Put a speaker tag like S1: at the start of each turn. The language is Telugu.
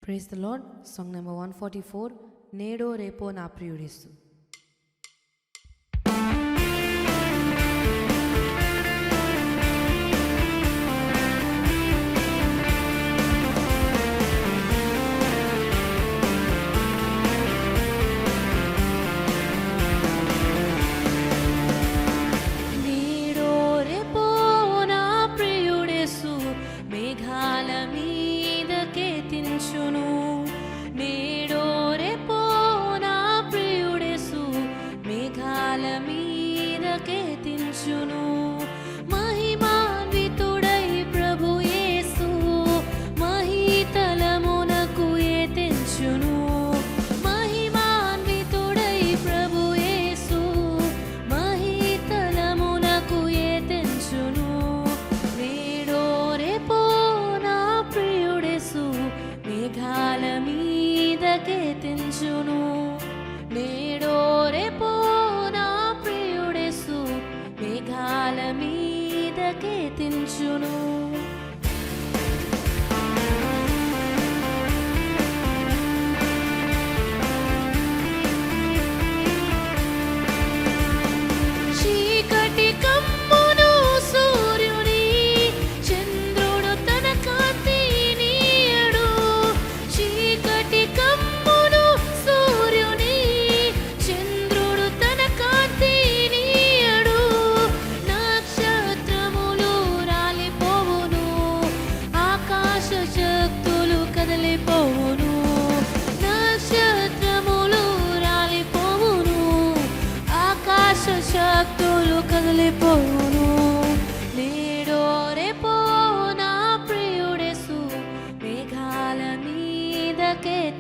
S1: Praise the Lord. Song number 144. Nedo repo na priyudesu. మహిమాన్వితుడై ప్రభు యేసు మహీతలమునకు ఎత్తించును. మహిమాన్వితుడై ప్రభు యేసు మహీతలమునకు ఎత్తించును. నేడో రేపో నా ప్రియుడేసు మేఘాల మీదకెత్తించును. నేడో రేపో మేఘాల మీదకెత్తించును. చీకటి కమ్మును సూర్యుని చంద్రుడు తన కాంతి నీయడు. చీకటి కమ్మును సూర్యుని చంద్రుడు తన కాంతి నీయడు. నక్షత్రములు రాలిపోవును, ఆకాశ శక్తులు కదిలిపోవును. నక్షత్రములు రాలిపోవును, ఆకాశ శక్తులు కదిలిపోవును. నేడో రేపో నా ప్రియుడేసు మేఘాల మీదకెత్తించును.